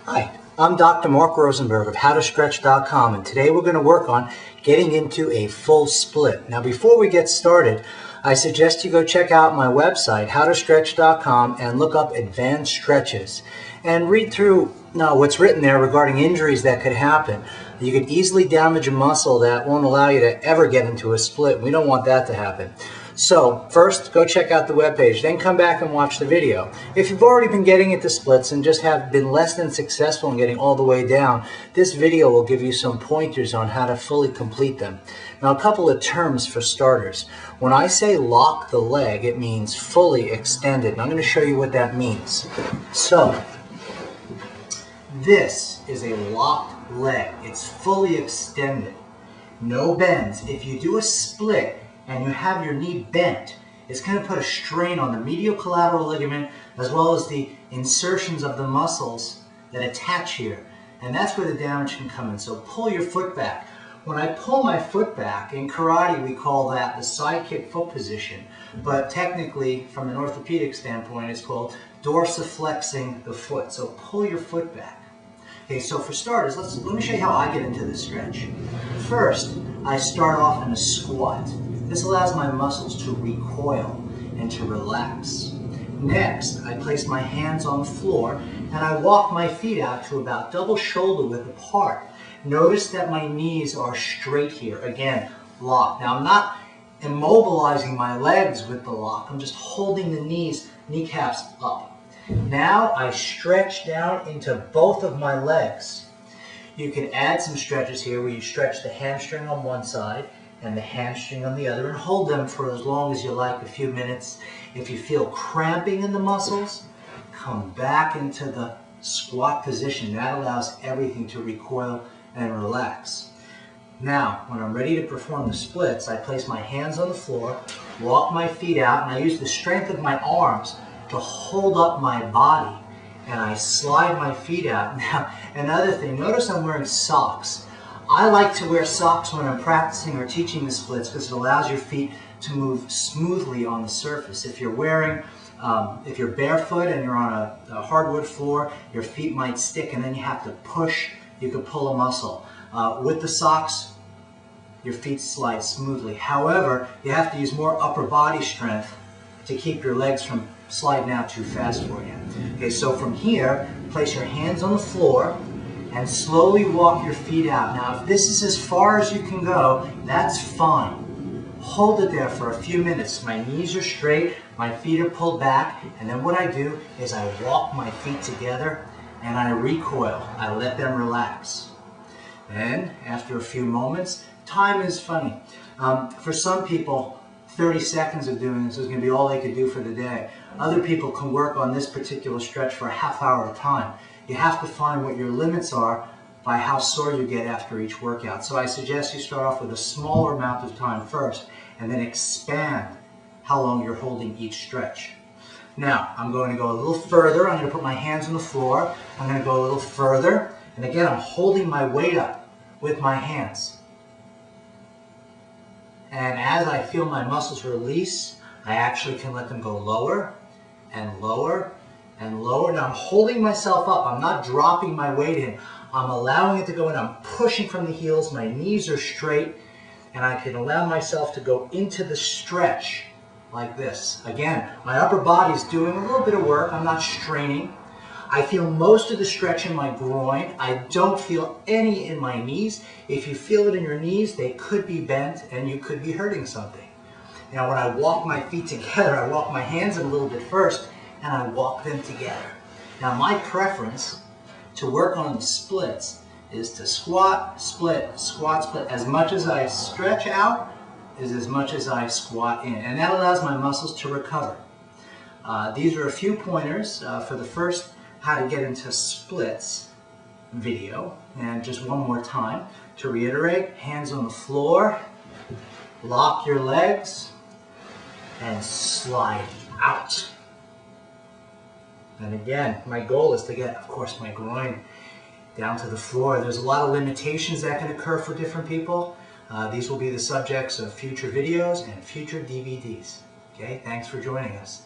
Hi, I'm Dr. Mark Rosenberg of HowToStretch.com, and today we're going to work on getting into a full split. Now before we get started, I suggest you go check out my website, HowToStretch.com, and look up advanced stretches and read through what's written there regarding injuries that could happen. You could easily damage a muscle that won't allow you to ever get into a split. We don't want that to happen. So first, go check out the webpage, then come back and watch the video. If you've already been getting into splits and just have been less than successful in getting all the way down, this video will give you some pointers on how to fully complete them. Now, a couple of terms for starters. When I say lock the leg, it means fully extended. And I'm going to show you what that means. So, this is a locked leg. It's fully extended. No bends. If you do a split and you have your knee bent, it's going to put a strain on the medial collateral ligament as well as the insertions of the muscles that attach here. And that's where the damage can come in. So pull your foot back. When I pull my foot back, in karate we call that the side kick foot position. But technically, from an orthopedic standpoint, it's called dorsiflexing the foot. So pull your foot back. Okay, so for starters, let me show you how I get into this stretch. First, I start off in a squat. This allows my muscles to recoil and to relax. Next, I place my hands on the floor and I walk my feet out to about double shoulder width apart. Notice that my knees are straight here. Again, locked. Now, I'm not immobilizing my legs with the lock. I'm just holding the kneecaps up. Now I stretch down into both of my legs. You can add some stretches here where you stretch the hamstring on one side and the hamstring on the other and hold them for as long as you like, a few minutes. If you feel cramping in the muscles, come back into the squat position. That allows everything to recoil and relax. Now, when I'm ready to perform the splits, I place my hands on the floor, walk my feet out, and I use the strength of my arms to hold up my body, and I slide my feet out. Now, another thing, notice I'm wearing socks. I like to wear socks when I'm practicing or teaching the splits because it allows your feet to move smoothly on the surface. If you're barefoot and you're on a hardwood floor, your feet might stick and then you have to push. You could pull a muscle. With the socks, your feet slide smoothly. However, you have to use more upper body strength to keep your legs from sliding out too fast for you. Okay, so from here, place your hands on the floor and slowly walk your feet out. Now, if this is as far as you can go, that's fine. Hold it there for a few minutes. My knees are straight, my feet are pulled back, and then what I do is I walk my feet together and I recoil. I let them relax. Then, after a few moments, time is funny. For some people, 30 seconds of doing this is going to be all they could do for the day. Other people can work on this particular stretch for a half hour at a time. You have to find what your limits are by how sore you get after each workout. So I suggest you start off with a smaller amount of time first and then expand how long you're holding each stretch. Now, I'm going to go a little further. I'm going to put my hands on the floor. I'm going to go a little further. And again, I'm holding my weight up with my hands. And as I feel my muscles release, I actually can let them go lower and lower and lower. Now I'm holding myself up. I'm not dropping my weight in. I'm allowing it to go in. I'm pushing from the heels. My knees are straight. And I can allow myself to go into the stretch like this. Again, my upper body is doing a little bit of work. I'm not straining. I feel most of the stretch in my groin. I don't feel any in my knees. If you feel it in your knees, they could be bent and you could be hurting something. Now when I walk my feet together, I walk my hands in a little bit first and I walk them together. Now my preference to work on the splits is to squat, split. As much as I stretch out is as much as I squat in. And that allows my muscles to recover. These are a few pointers for the first how to get into splits video. And just one more time to reiterate, hands on the floor, lock your legs, and slide out. And again, my goal is to get, of course, my groin down to the floor. There's a lot of limitations that can occur for different people. These will be the subjects of future videos and future DVDs. Okay, thanks for joining us.